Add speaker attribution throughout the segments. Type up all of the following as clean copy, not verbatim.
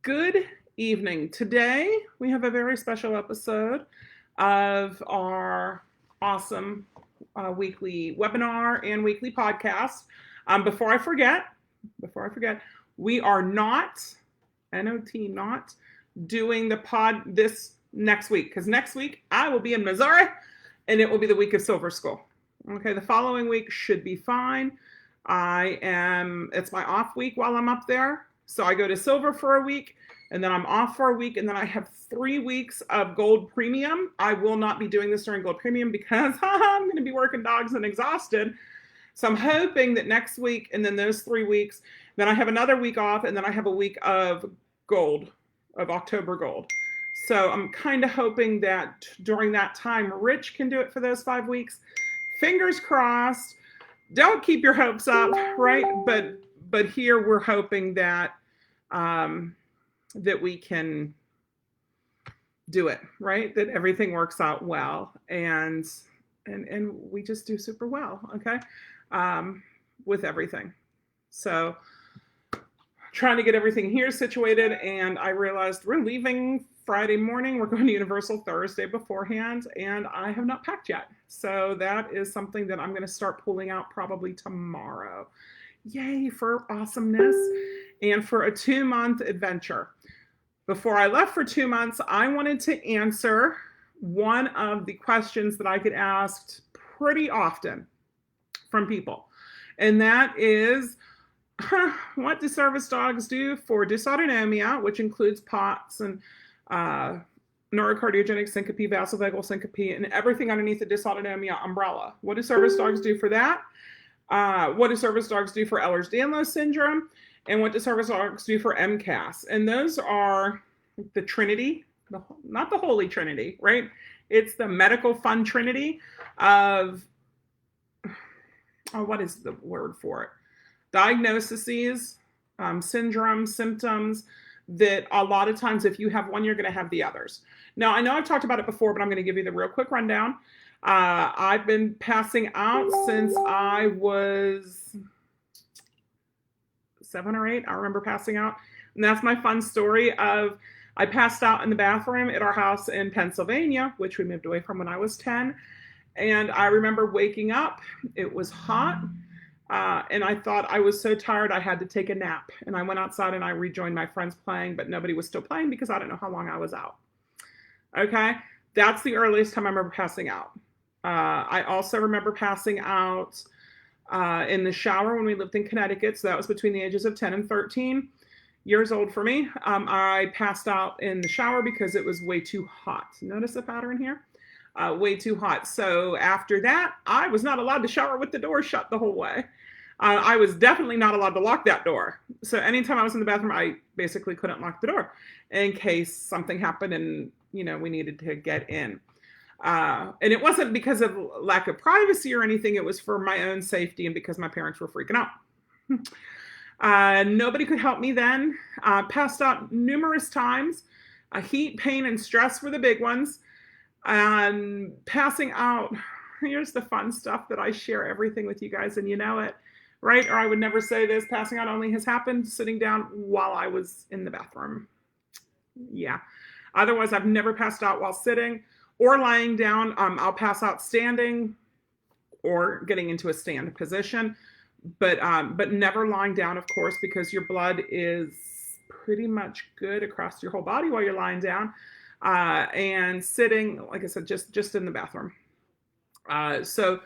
Speaker 1: Good evening. Today we have a very special episode of our awesome weekly webinar and weekly podcast. Before I forget, we are not, not doing the pod this next week, because next week I will be in Missouri and it will be the week of Silver School. Okay, the following week should be fine. It's my off week while I'm up there. So I go to Silver for a week, and then I'm off for a week, and then I have 3 weeks of Gold Premium. I will not be doing this during Gold Premium because I'm going to be working dogs and exhausted. So I'm hoping that next week, and then those 3 weeks, then I have another week off, and then I have a week of Gold, of October Gold. So I'm kind of hoping that during that time, Rich can do it for those 5 weeks. Fingers crossed. Don't keep your hopes up, right? But here we're hoping that that we can do it, right? That everything works out well, and we just do super well, okay, with everything. So trying to get everything here situated, and I realized we're leaving Friday morning. We're going to Universal Thursday beforehand, and I have not packed yet. So that is something that I'm going to start pulling out probably tomorrow. Yay for awesomeness and for a 2-month adventure. Before I left for 2 months, I wanted to answer one of the questions that I get asked pretty often from people. And that is, what do service dogs do for dysautonomia, which includes POTS and neurocardiogenic syncope, vasovagal syncope, and everything underneath the dysautonomia umbrella? What do service dogs do for that? What do service dogs do for Ehlers-Danlos Syndrome? And what do service dogs do for MCAS? And those are the Trinity, not the Holy Trinity, right? It's the medical fun Trinity of, what is the word for it? Diagnoses, syndromes, symptoms, that a lot of times if you have one, you're going to have the others. Now, I know I've talked about it before, but I'm going to give you the real quick rundown. I've been passing out since I was 7 or 8. I remember passing out. And that's my fun story of I passed out in the bathroom at our house in Pennsylvania, which we moved away from when I was 10. And I remember waking up. It was hot. And I thought I was so tired I had to take a nap. And I went outside and I rejoined my friends playing, but nobody was still playing because I don't know how long I was out. Okay, that's the earliest time I remember passing out. I also remember passing out in the shower when we lived in Connecticut. So that was between the ages of 10 and 13 years old for me. I passed out in the shower because it was way too hot. Notice the pattern here? Way too hot. So after that, I was not allowed to shower with the door shut the whole way. I was definitely not allowed to lock that door. So anytime I was in the bathroom, I basically couldn't lock the door in case something happened and, we needed to get in. And it wasn't because of lack of privacy or anything. It was for my own safety and because my parents were freaking out. Nobody could help me then. Passed out numerous times. Heat, pain, and stress were the big ones. Passing out, here's the fun stuff that I share everything with you guys, and you know it, right? Or I would never say this. Passing out only has happened sitting down while I was in the bathroom. Yeah. Otherwise, I've never passed out while sitting or lying down. I'll pass out standing or getting into a stand position, but never lying down, of course, because your blood is pretty much good across your whole body while you're lying down. And sitting, like I said, just in the bathroom. So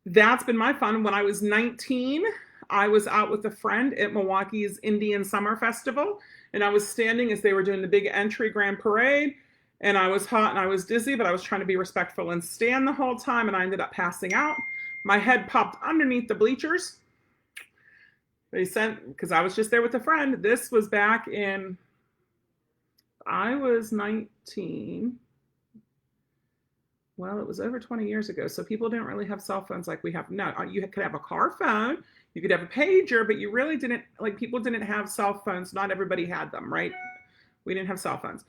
Speaker 1: that's been my fun. When I was 19, I was out with a friend at Milwaukee's Indian Summer Festival, and I was standing as they were doing the big entry grand parade, and I was hot and I was dizzy, but I was trying to be respectful and stand the whole time, and I ended up passing out. My head popped underneath the bleachers. They sent, because I was just there with a friend. This was back in, I was 19. Well, it was over 20 years ago. So people didn't really have cell phones like we have now. You could have a car phone, you could have a pager, but you really didn't, people didn't have cell phones. Not everybody had them, right? We didn't have cell phones.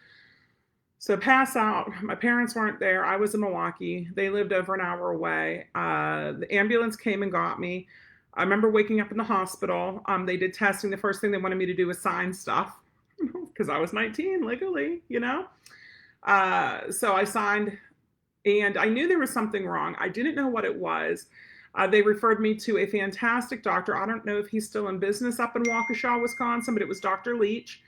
Speaker 1: So pass out, my parents weren't there. I was in Milwaukee. They lived over an hour away. The ambulance came and got me. I remember waking up in the hospital. They did testing. The first thing they wanted me to do was sign stuff. because I was 19 legally, So I signed, and I knew there was something wrong. I didn't know what it was. They referred me to a fantastic doctor. I don't know if he's still in business up in Waukesha, Wisconsin, but it was Dr. Leach,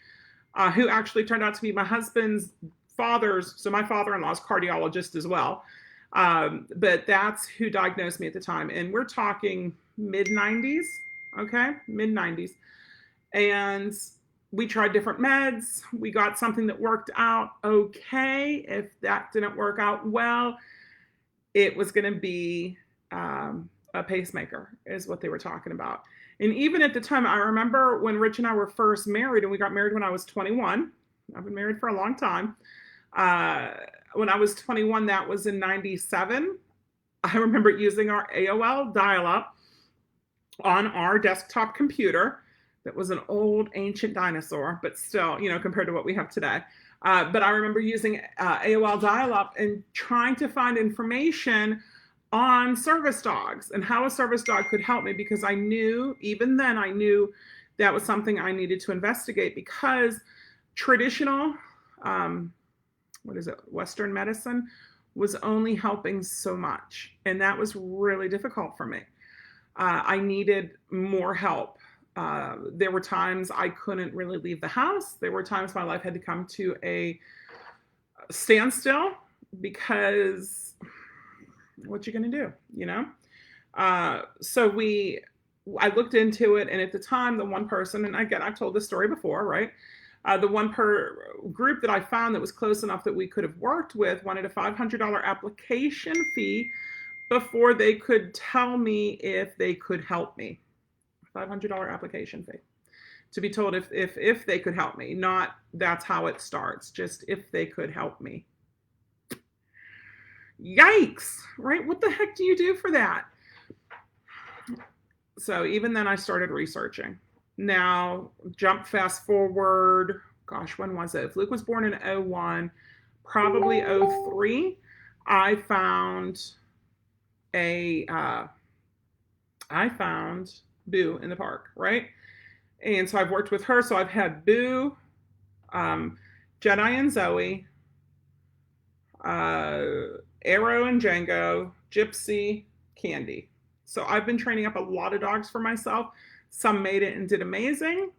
Speaker 1: who actually turned out to be my husband's father's, so my father-in-law's cardiologist as well. But that's who diagnosed me at the time. And we're talking mid-90s, okay? Mid-90s. And we tried different meds. We got something that worked out okay. If that didn't work out well, it was going to be a pacemaker, is what they were talking about. And even at the time, I remember when Rich and I were first married, and we got married when I was 21. I've been married for a long time. When I was 21, that was in 97. I remember using our AOL dial-up on our desktop computer. That was an old ancient dinosaur, but still, compared to what we have today. But I remember using AOL dial-up and trying to find information on service dogs and how a service dog could help me, because I knew, even then, I knew that was something I needed to investigate, because traditional, Western medicine was only helping so much. And that was really difficult for me. I needed more help. There were times I couldn't really leave the house. There were times my life had to come to a standstill, because what you going to do, So I looked into it, and at the time, the one person, and again, I've told this story before, right? The one group that I found that was close enough that we could have worked with wanted a $500 application fee before they could tell me if they could help me. $500 application fee. To be told if they could help me, not that's how it starts, just if they could help me. Yikes, right? What the heck do you do for that? So even then I started researching. Now, fast forward, gosh, when was it? If Luke was born in 01, probably 03, I found Boo in the park, right? And so I've worked with her. So I've had Boo, Jedi and Zoe, Arrow and Django, Gypsy, Candy. So I've been training up a lot of dogs for myself. Some made it and did amazing.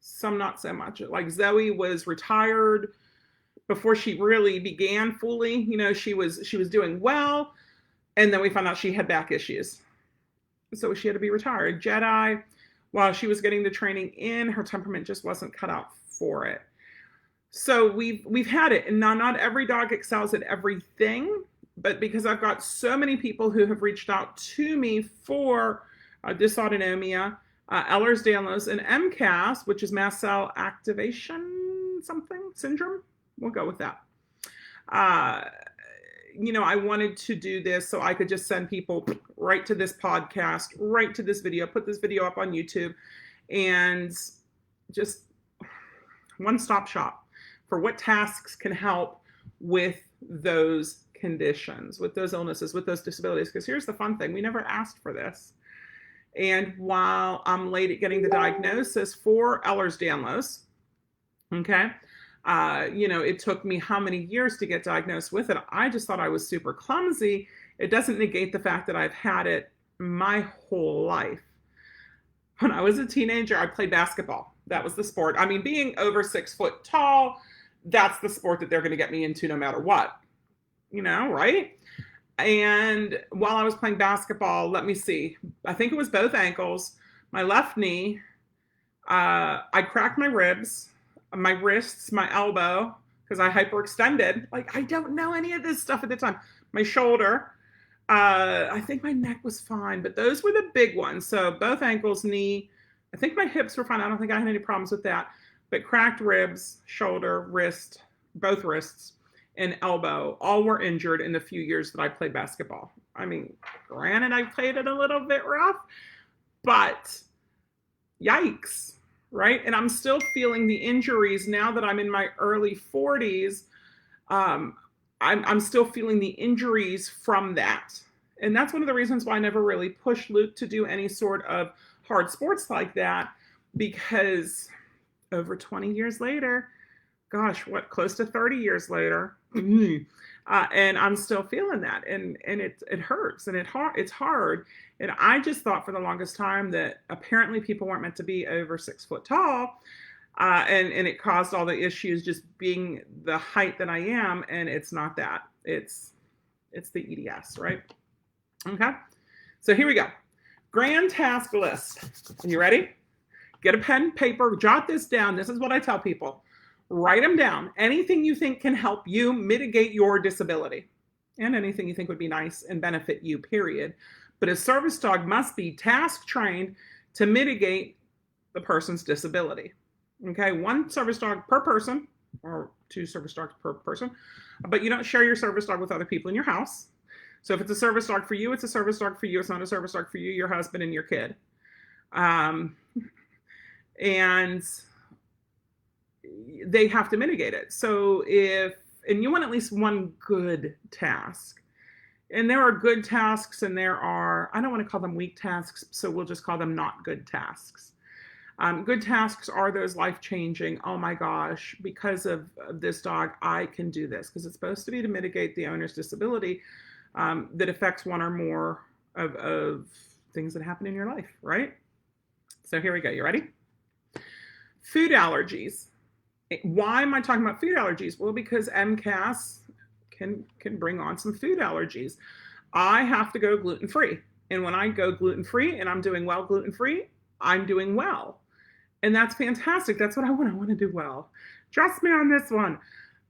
Speaker 1: Some not so much. Like Zoe was retired before she really began fully. She was doing well. And then we found out she had back issues. So she had to be retired. Jedi, while she was getting the training in, her temperament just wasn't cut out for it. So we've had it, and not every dog excels at everything, but because I've got so many people who have reached out to me for Dysautonomia, Ehlers-Danlos, and MCAS, which is mast cell activation syndrome. We'll go with that. I wanted to do this so I could just send people right to this podcast, right to this video, put this video up on YouTube, and just one-stop shop for what tasks can help with those conditions, with those illnesses, with those disabilities. Because here's the fun thing. We never asked for this. And while I'm late at getting the diagnosis for Ehlers-Danlos, okay, it took me how many years to get diagnosed with it. I just thought I was super clumsy. It doesn't negate the fact that I've had it my whole life. When I was a teenager, I played basketball. That was the sport. I mean, being over 6 foot tall, that's the sport that they're going to get me into no matter what, right? And while I was playing basketball, let me see, I think it was both ankles, my left knee, I cracked my ribs, my wrists, my elbow, because I hyperextended. Like, I don't know any of this stuff at the time. My shoulder, I think my neck was fine, but those were the big ones. So both ankles, knee, I think my hips were fine. I don't think I had any problems with that. But cracked ribs, shoulder, wrist, both wrists, and elbow, all were injured in the few years that I played basketball. I mean, granted, I played it a little bit rough, but yikes, right? And I'm still feeling the injuries now that I'm in my early 40s. I'm still feeling the injuries from that. And that's one of the reasons why I never really pushed Luke to do any sort of hard sports like that, because over 20 years later, gosh, what, close to 30 years later, and I'm still feeling that, and it hurts, and it's hard. And I just thought for the longest time that apparently people weren't meant to be over 6 foot tall, and it caused all the issues just being the height that I am, and it's not that. It's the EDS, right? Okay, so here we go. Grand task list. Are you ready? Get a pen, paper, jot this down. This is what I tell people. Write them down. Anything you think can help you mitigate your disability, and anything you think would be nice and benefit you, period. But a service dog must be task trained to mitigate the person's disability. Okay, 1 service dog per person, or 2 service dogs per person, but you don't share your service dog with other people in your house. So if it's a service dog for you, it's a service dog for you. It's not a service dog for you, your husband, and your kid. And they have to mitigate it. So and you want at least 1 good task. And there are good tasks, and there are, I don't want to call them weak tasks, so we'll just call them not good tasks. Good tasks are those life-changing, oh my gosh, because of this dog, I can do this. Because it's supposed to be to mitigate the owner's disability that affects 1 or more of things that happen in your life, right? So here we go. You ready? Food allergies. Why am I talking about food allergies? Well, because MCAS can bring on some food allergies. I have to go gluten-free. And when I go gluten-free and I'm doing well gluten-free, I'm doing well. And that's fantastic. That's what I want. I want to do well. Trust me on this one.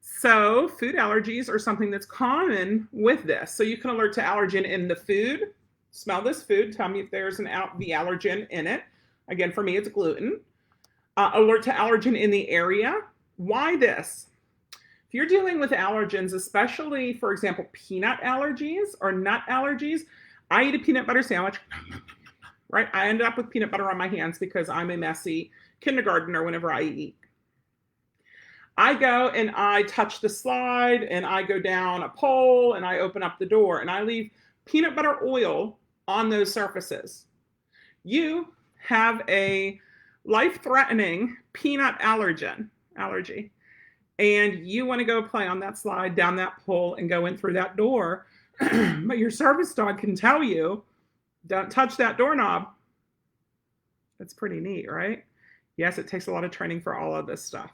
Speaker 1: So food allergies are something that's common with this. So you can alert to allergen in the food. Smell this food. Tell me if there's the allergen in it. Again, for me, it's gluten. Alert to allergen in the area. Why this? If you're dealing with allergens, especially, for example, peanut allergies or nut allergies, I eat a peanut butter sandwich, right? I ended up with peanut butter on my hands because I'm a messy kindergartner whenever I eat. I go and I touch the slide, and I go down a pole, and I open up the door, and I leave peanut butter oil on those surfaces. You have a life-threatening peanut allergy, and you want to go play on that slide, down that pole, and go in through that door, but your service dog can tell you, don't touch that doorknob. That's pretty neat, right? Yes, it takes a lot of training for all of this stuff.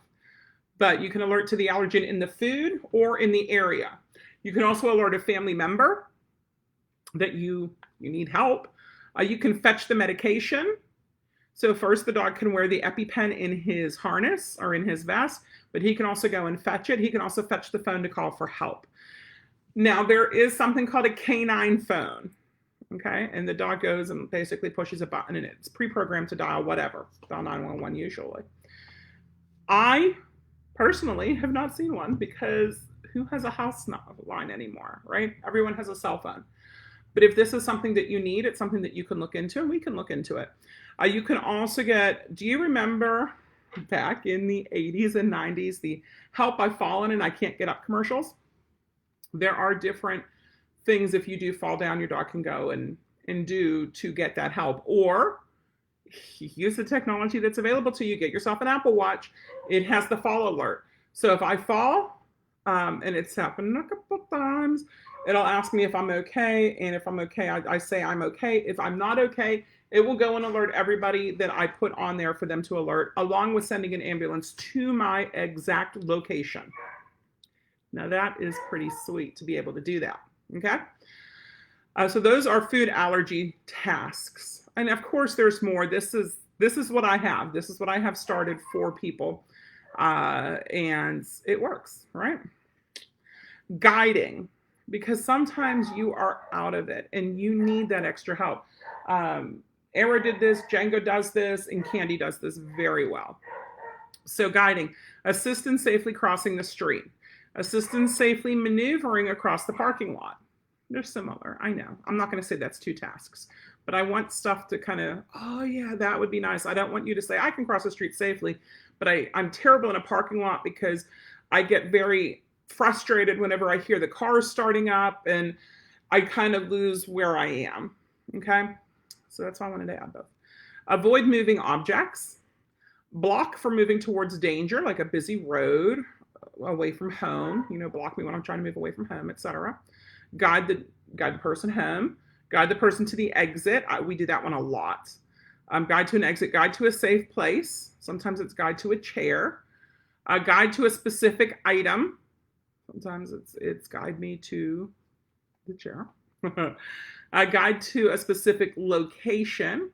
Speaker 1: But you can alert to the allergen in the food or in the area. You can also alert a family member that you need help. You can fetch the medication. So first, the dog can wear the EpiPen in his harness or in his vest, but he can also go and fetch it. He can also fetch the phone to call for help. Now, there is something called a Canine phone, okay? And the dog goes and basically pushes a button, and it's pre-programmed to dial whatever, dial 911 usually. I personally have not seen one, because who has a house line anymore, right? Everyone has a cell phone. But if this is something that you need, it's something that you can look into, and we can look into it. You can also do you remember back in the 80s and 90s, the help, I've fallen and I can't get up commercials? There are different things, if you do fall down, your dog can go and do to get that help. Or use the technology that's available to you. Get yourself an Apple Watch. It has the fall alert. So if I fall, and it's happened a couple times, it'll ask me if I'm okay. And if I'm okay, I say I'm okay. If I'm not okay, it will go and alert everybody that I put on there for them to alert, along with sending an ambulance to my exact location. Now that is pretty sweet to be able to do that, okay? So those are food allergy tasks. And of course there's more. This is what I have. This is what I have started for people. And it works, right? Guiding, because sometimes you are out of it and you need that extra help. Era did this, Django does this, and Candy does this very well. So guiding, assist in safely crossing the street, assist in safely maneuvering across the parking lot. They're similar, I know. I'm not going to say that's 2 tasks, but I want stuff to kind of, oh yeah, that would be nice. I don't want you to say, I can cross the street safely, but I'm terrible in a parking lot because I get very frustrated whenever I hear the cars starting up, and I kind of lose where I am, okay? So that's why I wanted to add those. Avoid moving objects. Block for moving towards danger, like a busy road, away from home. Block me when I'm trying to move away from home, etc. Guide the person home. Guide the person to the exit. We do that one a lot. Guide to an exit. Guide to a safe place. Sometimes it's guide to a chair. Guide to a specific item. Sometimes it's guide me to the chair. Guide to a specific location.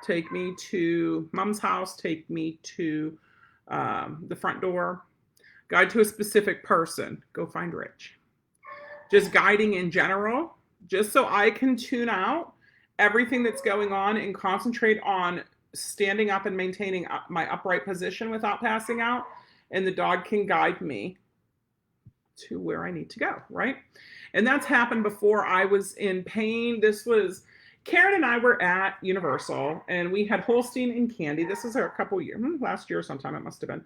Speaker 1: Take me to mom's house. Take me to the front door. Guide to a specific person. Go find Rich. Just guiding in general, just so I can tune out everything that's going on and concentrate on standing up and maintaining my upright position without passing out. And the dog can guide me to where I need to go, right? And that's happened before I was in pain. Karen and I were at Universal, and we had Holstein and Candy. This was a couple years, last year sometime it must have been.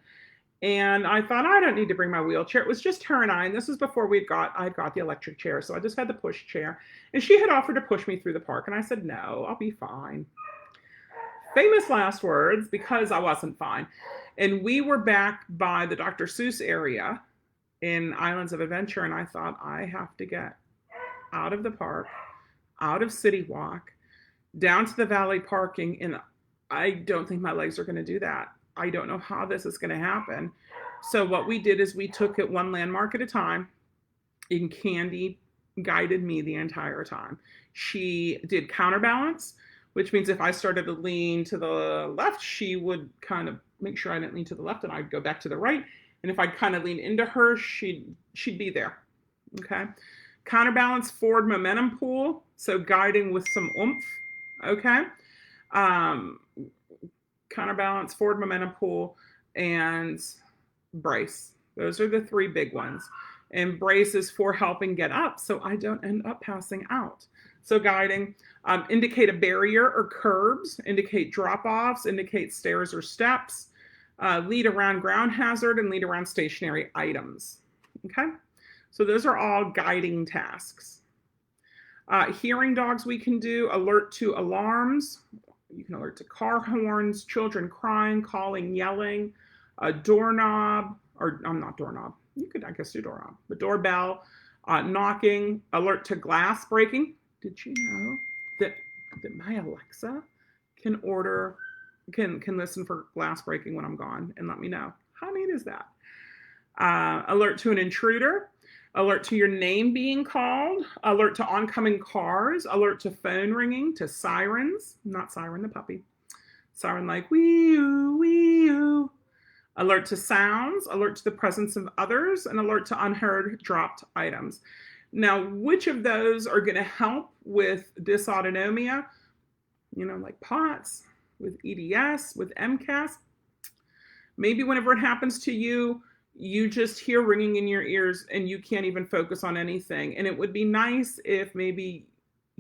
Speaker 1: And I thought, I don't need to bring my wheelchair. It was just her and I, and this was before I got the electric chair, so I just had the push chair. And she had offered to push me through the park, and I said, no, I'll be fine. Famous last words, because I wasn't fine. And we were back by the Dr. Seuss area in Islands of Adventure, and I thought, I have to get out of the park, out of City Walk, down to the valet parking, and I don't think my legs are going to do that. I don't know how this is going to happen. So what we did is we took it one landmark at a time, and Candy guided me the entire time. She did counterbalance, which means if I started to lean to the left, she would kind of make sure I didn't lean to the left, and I'd go back to the right. And if I'd kind of lean into her, she'd be there. Okay. Counterbalance, forward momentum pull. So guiding with some oomph. Okay. Counterbalance, forward momentum pull, and brace. Those are the three big ones. And brace is for helping get up so I don't end up passing out. So guiding, indicate a barrier or curbs, indicate drop-offs, indicate stairs or steps, lead around ground hazard, and lead around stationary items. Okay? So those are all guiding tasks. Hearing dogs we can do, alert to alarms. You can alert to car horns, children crying, calling, yelling, a doorknob, or I'm not doorknob. You could, I guess, do doorknob. The doorbell, knocking, alert to glass breaking. Did you know that my Alexa can listen for glass breaking when I'm gone and let me know? How neat is that? Alert to an intruder. Alert to your name being called, alert to oncoming cars, alert to phone ringing, to sirens, not Siren the puppy, siren like wee-oo, wee-oo. Alert to sounds, alert to the presence of others, and alert to unheard dropped items. Now, which of those are going to help with dysautonomia? Like POTS, with EDS, with MCAS? Maybe whenever it happens to you, you just hear ringing in your ears and you can't even focus on anything. And it would be nice if maybe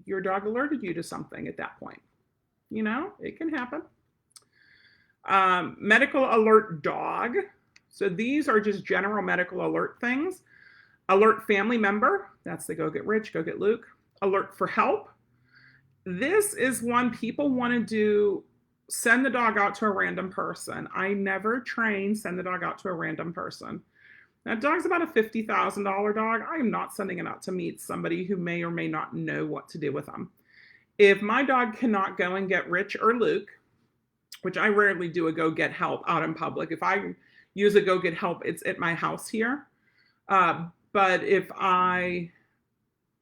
Speaker 1: your dog alerted you to something at that point. It can happen. Medical alert dog. So these are just general medical alert things. Alert family member. That's the go get Rich, go get Luke. Alert for help. This is one people want to do. Send the dog out to a random person. I never train send the dog out to a random person. That dog's about a $50,000 dog. I am not sending it out to meet somebody who may or may not know what to do with them. If my dog cannot go and get Rich or Luke, which I rarely do a go get help out in public. If I use a go get help, it's at my house here. But if I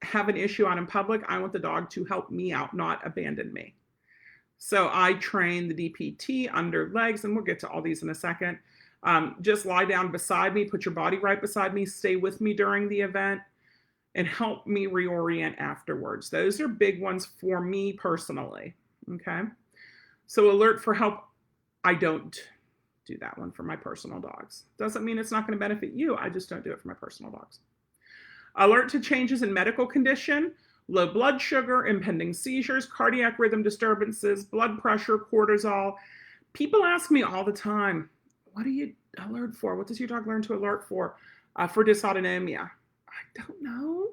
Speaker 1: have an issue out in public, I want the dog to help me out, not abandon me. So I train the DPT under legs, and we'll get to all these in a second. Just lie down beside me, put your body right beside me, stay with me during the event, and help me reorient afterwards. Those are big ones for me personally, okay? So alert for help, I don't do that one for my personal dogs. Doesn't mean it's not going to benefit you, I just don't do it for my personal dogs. Alert to changes in medical condition, low blood sugar, impending seizures, cardiac rhythm disturbances, blood pressure, cortisol. People ask me all the time, what do you alert for? What does your dog learn to alert for dysautonomia? I don't know.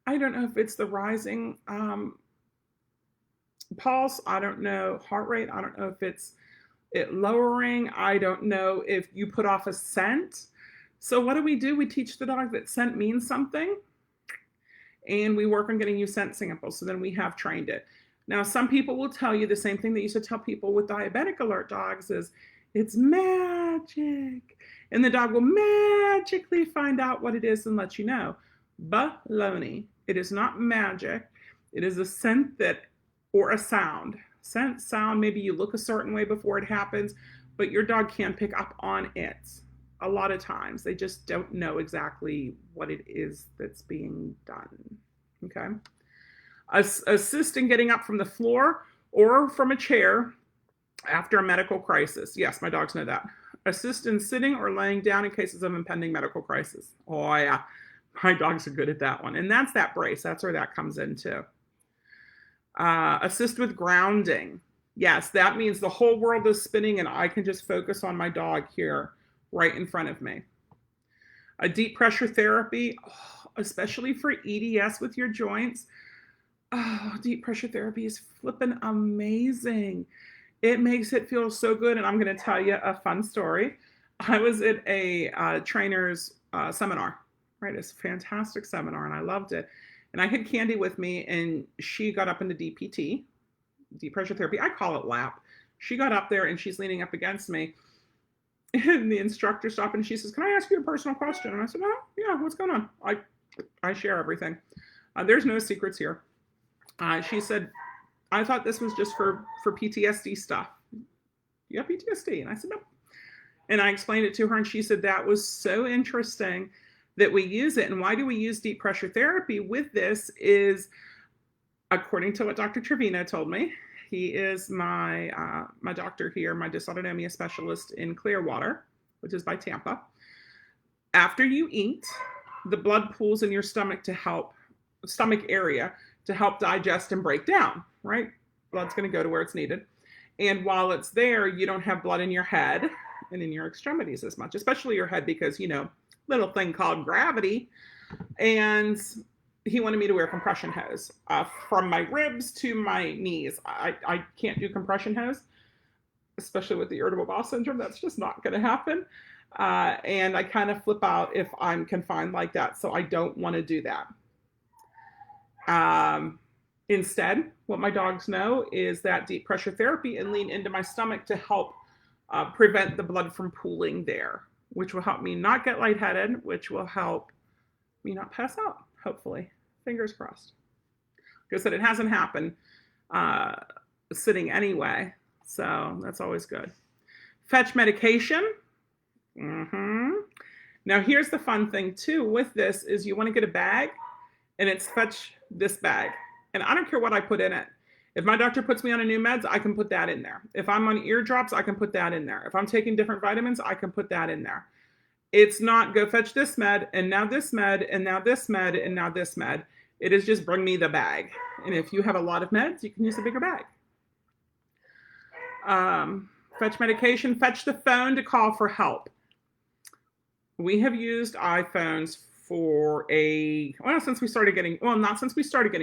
Speaker 1: I don't know if it's the rising pulse. I don't know. Heart rate. I don't know if it's it lowering. I don't know if you put off a scent. So what do? We teach the dog that scent means something, and we work on getting you scent samples. So then we have trained it. Now, some people will tell you the same thing that you should tell people with diabetic alert dogs is it's magic. And the dog will magically find out what it is and let you know. Baloney. It is not magic. It is a scent that, or a sound. Scent, sound, maybe you look a certain way before it happens, but your dog can pick up on it. A lot of times they just don't know exactly what it is that's being done. Okay. Assist in getting up from the floor or from a chair after a medical crisis. Yes, my dogs know that. Assist in sitting or laying down in cases of impending medical crisis. Oh yeah, my dogs are good at that one. And that's that brace. That's where that comes in too. Assist with grounding. Yes, that means the whole world is spinning and I can just focus on my dog here right in front of me. A deep pressure therapy, especially for EDS with your joints. Oh, deep pressure therapy is flipping amazing. It makes it feel so good. And I'm going to tell you a fun story. I was at a trainer's seminar, right? It's a fantastic seminar and I loved it. And I had Candy with me and she got up into DPT, deep pressure therapy. I call it lap. She got up there and she's leaning up against me. And the instructor stopped and she says, "Can I ask you a personal question?" And I said, "Oh, yeah, what's going on?" I share everything. There's no secrets here. She said, "I thought this was just for PTSD stuff." "You have PTSD?" And I said, "No." And I explained it to her and she said, "That was so interesting that we use it." And why do we use deep pressure therapy with this is, according to what Dr. Trevino told me, he is my doctor here, my Dysautonomia specialist in Clearwater, which is by Tampa. After you eat, the blood pools in your stomach area to help digest and break down, right? Blood's going to go to where it's needed. And while it's there, you don't have blood in your head and in your extremities as much, especially your head because, little thing called gravity. And he wanted me to wear compression hose from my ribs to my knees. I can't do compression hose, especially with the irritable bowel syndrome. That's just not going to happen. And I kind of flip out if I'm confined like that. So I don't want to do that. Instead, what my dogs know is that deep pressure therapy and lean into my stomach to help prevent the blood from pooling there, which will help me not get lightheaded, which will help me not pass out, hopefully. Fingers crossed. Like I said, it hasn't happened sitting anyway, so that's always good. Fetch medication. Now, here's the fun thing, too, with this is you want to get a bag, and it's fetch this bag. And I don't care what I put in it. If my doctor puts me on a new meds, I can put that in there. If I'm on ear drops, I can put that in there. If I'm taking different vitamins, I can put that in there. It's not go fetch this med, and now this med, and now this med, and now this med. It is just bring me the bag. And if you have a lot of meds, you can use a bigger bag. Fetch medication, fetch the phone to call for help. We have used iPhones not since we started getting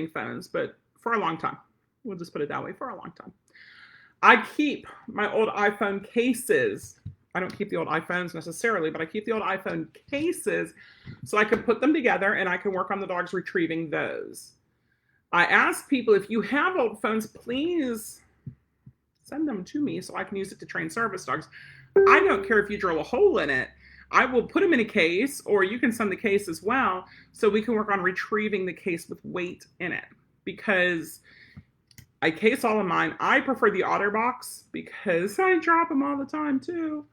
Speaker 1: phones, but for a long time. We'll just put it that way, for a long time. I keep my old iPhone cases. I don't keep the old iPhones necessarily, but I keep the old iPhone cases so I can put them together and I can work on the dogs retrieving those. I ask people, if you have old phones, please send them to me so I can use it to train service dogs. I don't care if you drill a hole in it. I will put them in a case, or you can send the case as well, so we can work on retrieving the case with weight in it. Because I case all of mine. I prefer the OtterBox because I drop them all the time too.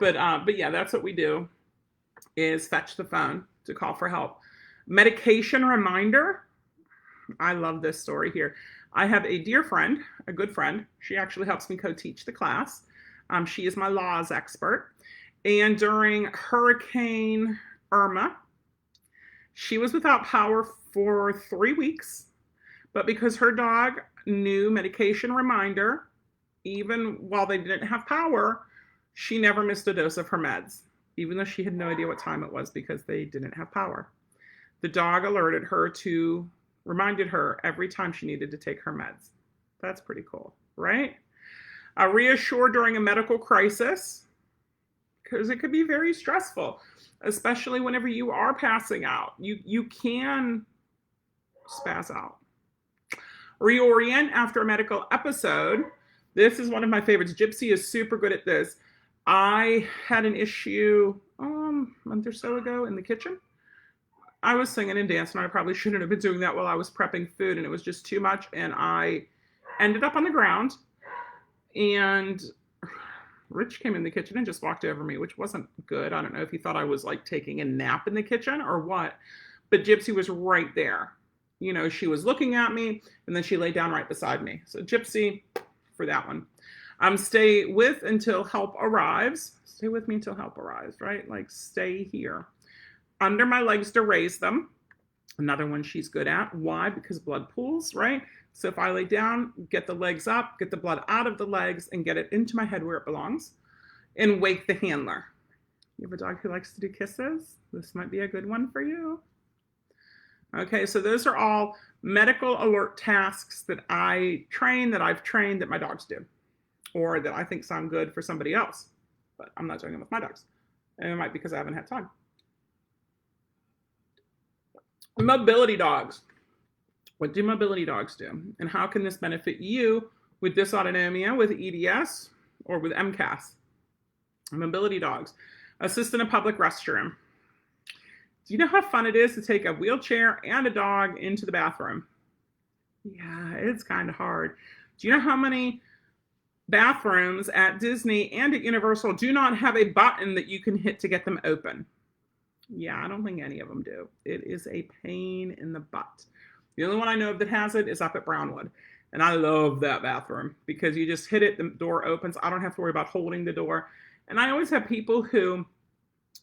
Speaker 1: But yeah, that's what we do, is fetch the phone to call for help. Medication reminder. I love this story here. I have a dear friend, a good friend. She actually helps me co-teach the class. She is my laws expert. And during Hurricane Irma, she was without power for 3 weeks. But because her dog knew medication reminder, even while they didn't have power, she never missed a dose of her meds, even though she had no idea what time it was because they didn't have power. The dog reminded her every time she needed to take her meds. That's pretty cool, right? Reassure during a medical crisis, because it could be very stressful, especially whenever you are passing out. You can spaz out. Reorient after a medical episode. This is one of my favorites. Gypsy is super good at this. I had an issue a month or so ago in the kitchen. I was singing and dancing. I probably shouldn't have been doing that while I was prepping food, and it was just too much. And I ended up on the ground, and Rich came in the kitchen and just walked over me, which wasn't good. I don't know if he thought I was like taking a nap in the kitchen or what, but Gypsy was right there. You know, she was looking at me, and then she lay down right beside me. So Gypsy for that one. Stay with until help arrives. Stay with me until help arrives, right? Like stay here. Under my legs to raise them. Another one she's good at. Why? Because blood pools, right? So if I lay down, get the legs up, get the blood out of the legs, and get it into my head where it belongs. And wake the handler. You have a dog who likes to do kisses? This might be a good one for you. Okay, so those are all medical alert tasks that I've trained, that my dogs do, or that I think sound good for somebody else, but I'm not doing them with my dogs. And it might be because I haven't had time. Mobility dogs. What do mobility dogs do? And how can this benefit you with dysautonomia, with EDS, or with MCAS? Mobility dogs. Assist in a public restroom. Do you know how fun it is to take a wheelchair and a dog into the bathroom? Yeah, it's kind of hard. Do you know how many bathrooms at Disney and at Universal do not have a button that you can hit to get them open? Yeah, I don't think any of them do. It is a pain in the butt. The only one I know of that has it is up at Brownwood. And I love that bathroom because you just hit it, the door opens. I don't have to worry about holding the door. And I always have people who,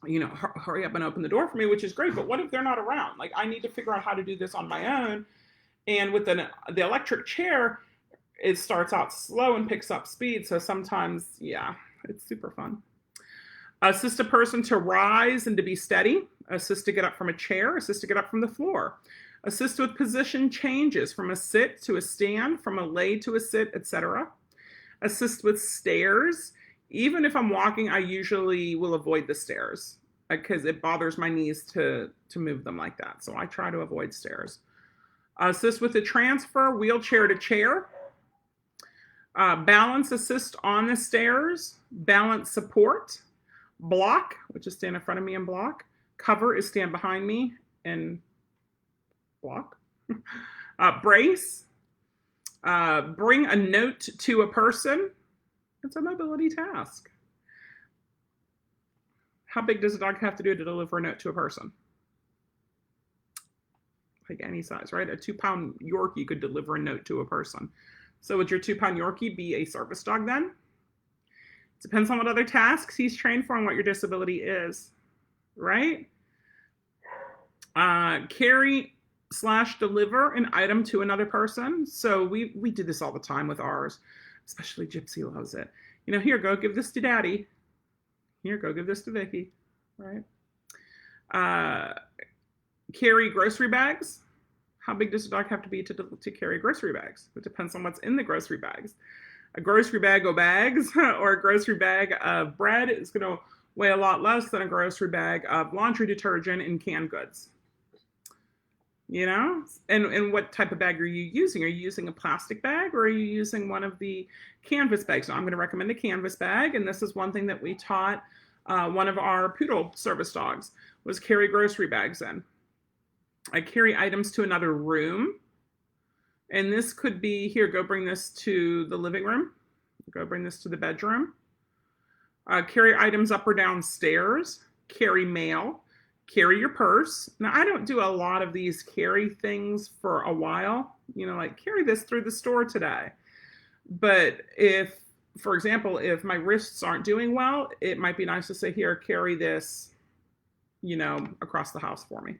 Speaker 1: you know, hurry up and open the door for me, which is great. But what if they're not around? Like, I need to figure out how to do this on my own. And with the electric chair, it starts out slow and picks up speed. So sometimes, yeah, it's super fun. Assist a person to rise and to be steady. Assist to get up from a chair. Assist to get up from the floor. Assist with position changes from a sit to a stand, from a lay to a sit, etc. Assist with stairs. Even if I'm walking, I usually will avoid the stairs because it bothers my knees to move them like that. So I try to avoid stairs. Assist with the transfer, wheelchair to chair. Balance assist on the stairs. Balance support. Block, which is stand in front of me and block. Cover is stand behind me and block. Brace. Bring a note to a person. It's a mobility task. How big does a dog have to do to deliver a note to a person? Like any size, right? A 2-pound Yorkie could deliver a note to a person. So would your 2-pound Yorkie be a service dog then? Depends on what other tasks he's trained for and what your disability is, right? Carry/deliver an item to another person. So we do this all the time with ours, especially Gypsy loves it. You know, here, go give this to Daddy. Here, go give this to Vicky, right? Carry grocery bags. How big does a dog have to be to carry grocery bags? It depends on what's in the grocery bags. A grocery bag of bags or a grocery bag of bread is going to weigh a lot less than a grocery bag of laundry detergent and canned goods. You know? And what type of bag are you using? Are you using a plastic bag or are you using one of the canvas bags? So I'm going to recommend a canvas bag. And this is one thing that we taught one of our poodle service dogs was carry grocery bags in. I carry items to another room. And this could be, here, go bring this to the living room. Go bring this to the bedroom. Carry items up or down stairs. Carry mail. Carry your purse. Now, I don't do a lot of these carry things for a while. You know, like carry this through the store today. But if, for example, if my wrists aren't doing well, it might be nice to say, here, carry this, you know, across the house for me.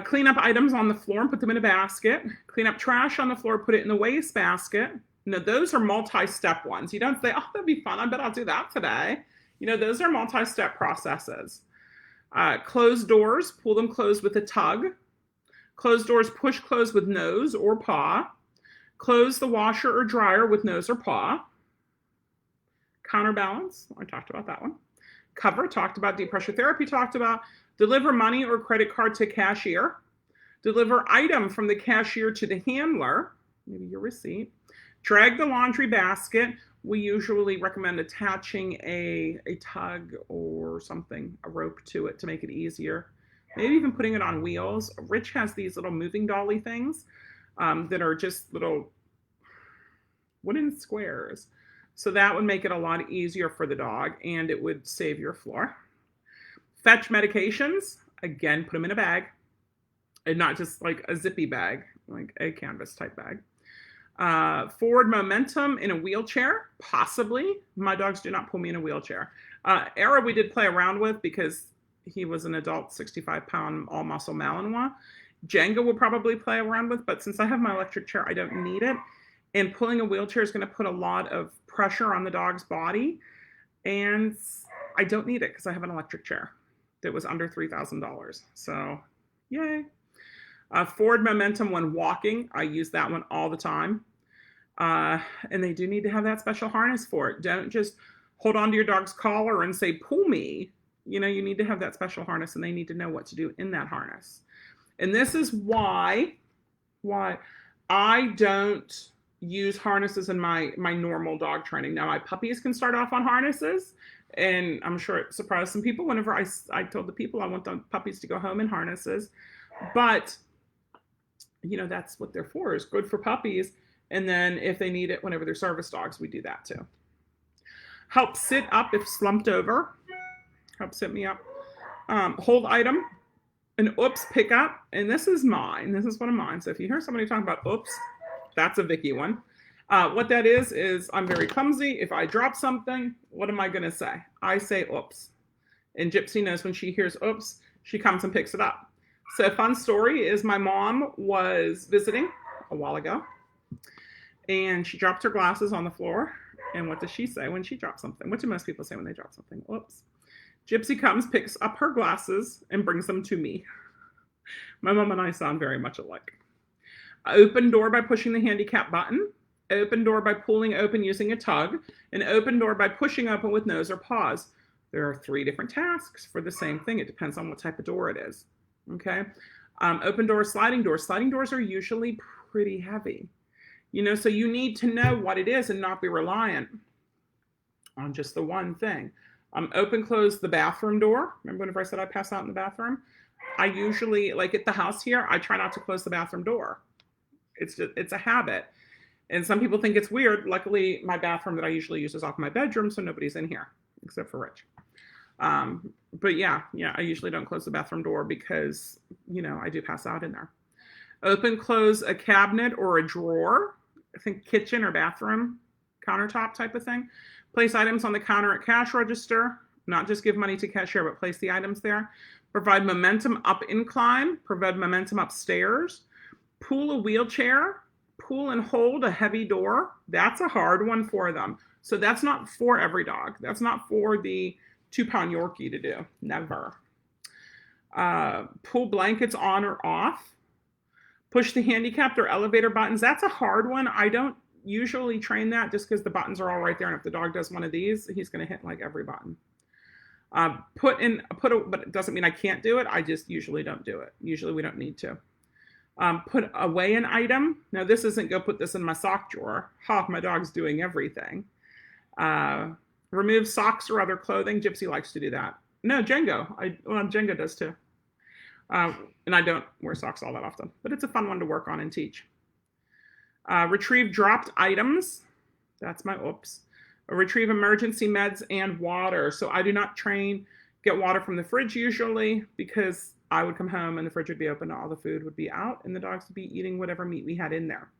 Speaker 1: Clean up items on the floor and put them in a basket. Clean up trash on the floor, put it in the waste basket. Now, those are multi-step ones. You don't say, oh, that'd be fun. I bet I'll do that today. You know, those are multi-step processes. Close doors, pull them closed with a tug. Close doors, push closed with nose or paw. Close the washer or dryer with nose or paw. Counterbalance, I talked about that one. Cover, talked about. Deep pressure therapy, talked about. Deliver money or credit card to cashier. Deliver item from the cashier to the handler, maybe your receipt. Drag the laundry basket. We usually recommend attaching a tug or something, a rope to it to make it easier. Maybe even putting it on wheels. Rich has these little moving dolly things that are just little wooden squares. So that would make it a lot easier for the dog, and it would save your floor. Fetch medications. Again, put them in a bag, and not just like a zippy bag, like a canvas type bag. Forward momentum in a wheelchair, possibly. My dogs do not pull me in a wheelchair. Era we did play around with because he was an adult 65-pound all-muscle Malinois. Jenga will probably play around with, but since I have my electric chair, I don't need it. And pulling a wheelchair is going to put a lot of pressure on the dog's body, and I don't need it because I have an electric chair that was under $3,000. So, yay. Forward momentum when walking. I use that one all the time. And they do need to have that special harness for it. Don't just hold on to your dog's collar and say, pull me. You know, you need to have that special harness, and they need to know what to do in that harness. And this is why I don't use harnesses in my normal dog training. Now, my puppies can start off on harnesses, and I'm sure it surprised some people whenever I told the people I want the puppies to go home in harnesses. But, you know, that's what they're for, is good for puppies. And then if they need it whenever they're service dogs, we do that too. Help sit up if slumped over. Help sit me up. Hold item. An oops pick up. And this is mine. This is one of mine. So if you hear somebody talking about oops, that's a Vicky one. What that is I'm very clumsy. If I drop something, what am I going to say? I say oops. And Gypsy knows when she hears oops, she comes and picks it up. So a fun story is my mom was visiting a while ago, and she dropped her glasses on the floor. And what does she say when she drops something? What do most people say when they drop something? Oops. Gypsy comes, picks up her glasses, and brings them to me. My mom and I sound very much alike. Open door by pushing the handicap button. Open door by pulling open using a tug. And open door by pushing open with nose or paws. There are 3 different tasks for the same thing. It depends on what type of door it is. Okay. Open door, sliding door. Sliding doors are usually pretty heavy. You know, so you need to know what it is and not be reliant on just the one thing. Open, close the bathroom door. Remember whenever I said I pass out in the bathroom? I usually, like at the house here, I try not to close the bathroom door. It's a habit. And some people think it's weird. Luckily, my bathroom that I usually use is off my bedroom, so nobody's in here except for Rich. But yeah, I usually don't close the bathroom door because, you know, I do pass out in there. Open, close a cabinet or a drawer. I think kitchen or bathroom countertop type of thing. Place items on the counter at cash register. Not just give money to cashier, but place the items there. Provide momentum up incline. Provide momentum upstairs. Pull a wheelchair. Pull and hold a heavy door. That's a hard one for them. So that's not for every dog. That's not for the 2-pound Yorkie to do. Never. Pull blankets on or off. Push the handicapped or elevator buttons. That's a hard one. I don't usually train that just because the buttons are all right there. And if the dog does one of these, he's going to hit like every button. But it doesn't mean I can't do it. I just usually don't do it. Usually we don't need to. Put away an item. Now this isn't go put this in my sock drawer. My dog's doing everything. Remove socks or other clothing. Gypsy likes to do that. No, Django does too. And I don't wear socks all that often, but it's a fun one to work on and teach. Retrieve dropped items. That's my oops. Retrieve emergency meds and water. So I do not get water from the fridge usually because I would come home and the fridge would be open, all the food would be out, and the dogs would be eating whatever meat we had in there.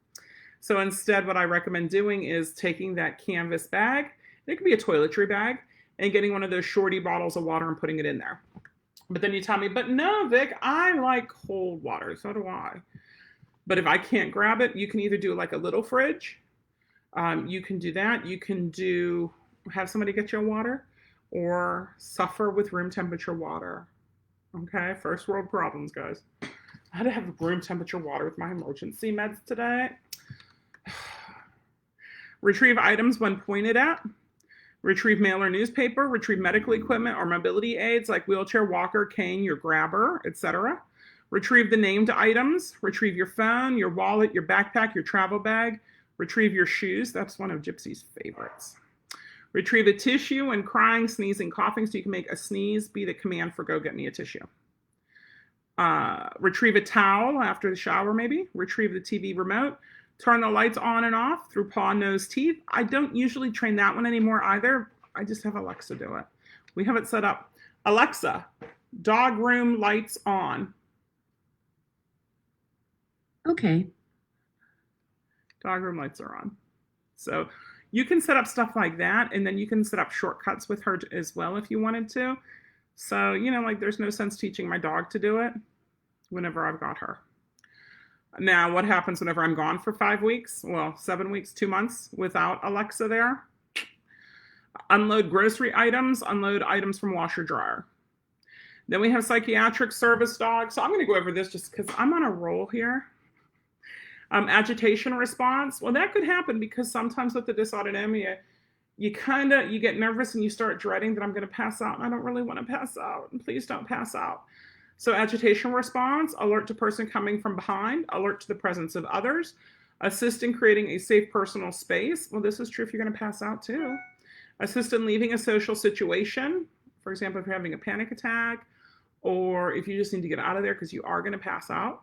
Speaker 1: So instead, what I recommend doing is taking that canvas bag, it could be a toiletry bag, and getting one of those shorty bottles of water and putting it in there. But then you tell me, but no, Vic, I like cold water. So do I. But if I can't grab it, you can either do like a little fridge. You can do that. You can have somebody get you water or suffer with room temperature water. Okay, first world problems, guys. I had to have room temperature water with my emergency meds today. Retrieve items when pointed at. Retrieve mail or newspaper. Retrieve medical equipment or mobility aids like wheelchair, walker, cane, your grabber, etc. Retrieve the named items. Retrieve your phone, your wallet, your backpack, your travel bag. Retrieve your shoes. That's one of Gypsy's favorites. Retrieve a tissue when crying, sneezing, coughing, so you can make a sneeze be the command for go get me a tissue. Retrieve a towel after the shower, maybe. Retrieve the TV remote. Turn the lights on and off through paw, nose, teeth. I don't usually train that one anymore either. I just have Alexa do it. We have it set up. Alexa, dog room lights on.
Speaker 2: Okay.
Speaker 1: Dog room lights are on. So you can set up stuff like that, and then you can set up shortcuts with her as well if you wanted to. So, you know, like there's no sense teaching my dog to do it whenever I've got her. Now, what happens whenever I'm gone for 5 weeks? Well, 7 weeks, 2 months without Alexa there. Unload grocery items, unload items from washer dryer. Then we have psychiatric service dogs. So I'm going to go over this just because I'm on a roll here. Agitation response. Well, that could happen because sometimes with the dysautonomia, you get nervous and you start dreading that I'm going to pass out. And I don't really want to pass out. And please don't pass out. So agitation response, alert to person coming from behind, alert to the presence of others, assist in creating a safe personal space. Well, this is true if you're going to pass out too. Assist in leaving a social situation. For example, if you're having a panic attack or if you just need to get out of there because you are going to pass out.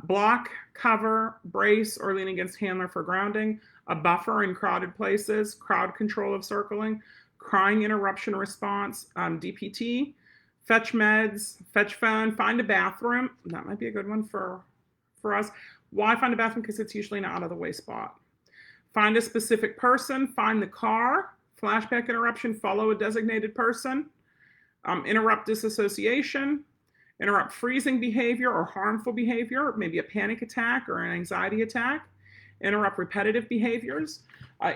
Speaker 1: Block, cover, brace, or lean against handler for grounding, a buffer in crowded places, crowd control of circling, crying interruption response, DPT, fetch meds, fetch phone, find a bathroom. That might be a good one for us. Why find a bathroom? Because it's usually an out of the way spot. Find a specific person, find the car, flashback interruption, follow a designated person, interrupt disassociation, interrupt freezing behavior or harmful behavior, maybe a panic attack or an anxiety attack, interrupt repetitive behaviors,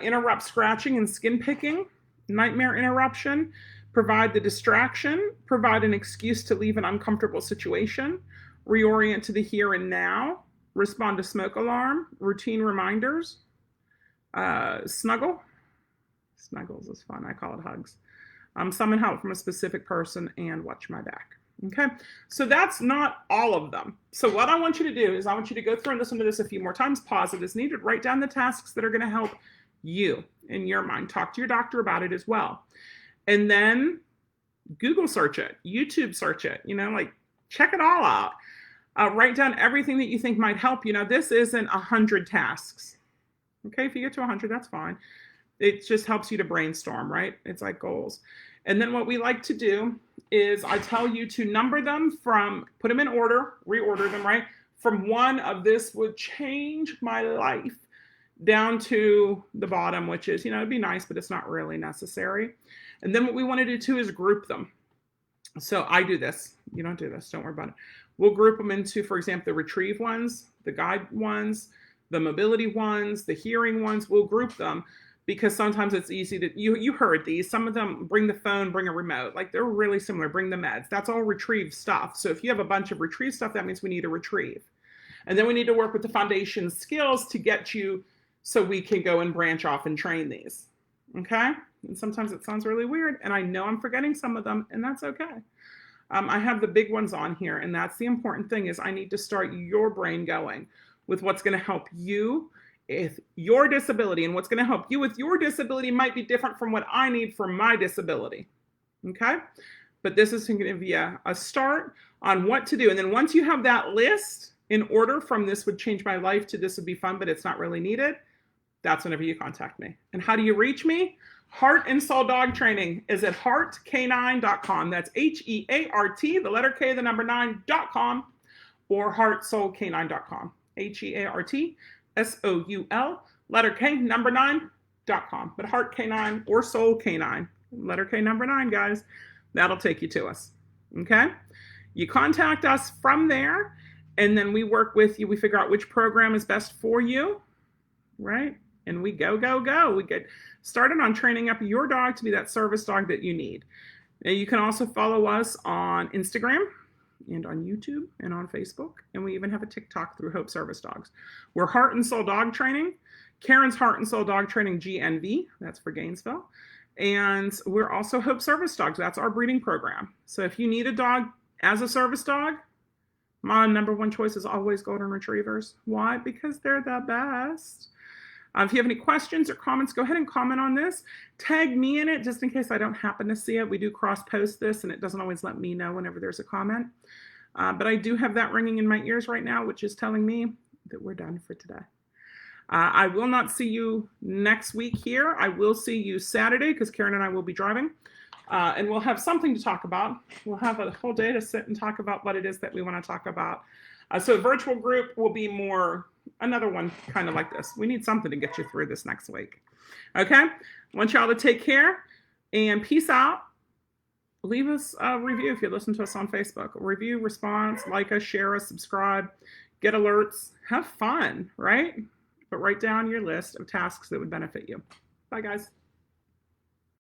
Speaker 1: interrupt scratching and skin picking, nightmare interruption, provide the distraction, provide an excuse to leave an uncomfortable situation, reorient to the here and now, respond to smoke alarm, routine reminders, snuggle. Snuggles is fun. I call it hugs. Summon help from a specific person and watch my back. Okay, so that's not all of them. So what I want you to do is I want you to go through and listen to this a few more times, pause it as needed, write down the tasks that are going to help you in your mind. Talk to your doctor about it as well. And then Google search it, YouTube search it, like check it all out. Write down everything that you think might help you. Now, this isn't 100 tasks. Okay, if you get to 100, that's fine. It just helps you to brainstorm, right? It's like goals. And then what we like to do is I tell you to number them put them in order, reorder them, right? From one of this would change my life down to the bottom, which is, it'd be nice, but it's not really necessary. And then what we want to do too is group them. So I do this. You don't do this. Don't worry about it. We'll group them into, for example, the retrieve ones, the guide ones, the mobility ones, the hearing ones. We'll group them because sometimes it's easy to, you heard these. Some of them bring the phone, bring a remote. Like they're really similar. Bring the meds. That's all retrieve stuff. So if you have a bunch of retrieve stuff, that means we need a retrieve. And then we need to work with the foundation skills to get you so we can go and branch off and train these. Okay? And sometimes it sounds really weird, and I know I'm forgetting some of them, and that's okay. I have the big ones on here, and that's the important thing is I need to start your brain going with what's going to help you with your disability, and what's going to help you with your disability might be different from what I need for my disability. Okay? But this is going to give you a start on what to do. And then once you have that list in order from this would change my life to this would be fun, but it's not really needed, that's whenever you contact me. And how do you reach me? Heart and Soul Dog Training is at heartcanine.com. That's HEART, the letter K, the number 9.com, or heartsoulcanine.com. HEARTSOUL, letter K, number 9.com. But Heart Canine or Soul Canine, letter K, number 9, guys, that'll take you to us. Okay? You contact us from there, and then we work with you. We figure out which program is best for you, right? And we go. We get started on training up your dog to be that service dog that you need. Now, you can also follow us on Instagram and on YouTube and on Facebook. And we even have a TikTok through Hope Service Dogs. We're Heart and Soul Dog Training. Karen's Heart and Soul Dog Training GNV, that's for Gainesville. And we're also Hope Service Dogs. That's our breeding program. So if you need a dog as a service dog, my number one choice is always Golden Retrievers. Why? Because they're the best. If you have any questions or comments, go ahead and comment on this. Tag me in it just in case I don't happen to see it. We do cross-post this, and it doesn't always let me know whenever there's a comment. But I do have that ringing in my ears right now, which is telling me that we're done for today. I will not see you next week here. I will see you Saturday because Karen and I will be driving. And we'll have something to talk about. We'll have a whole day to sit and talk about what it is that we want to talk about. So a virtual group will be more, another one kind of like this. We need something to get you through this next week. Okay? I want y'all to take care and peace out. Leave us a review if you listen to us on Facebook. A review, response, like us, share us, subscribe, get alerts. Have fun, right? But write down your list of tasks that would benefit you. Bye, guys.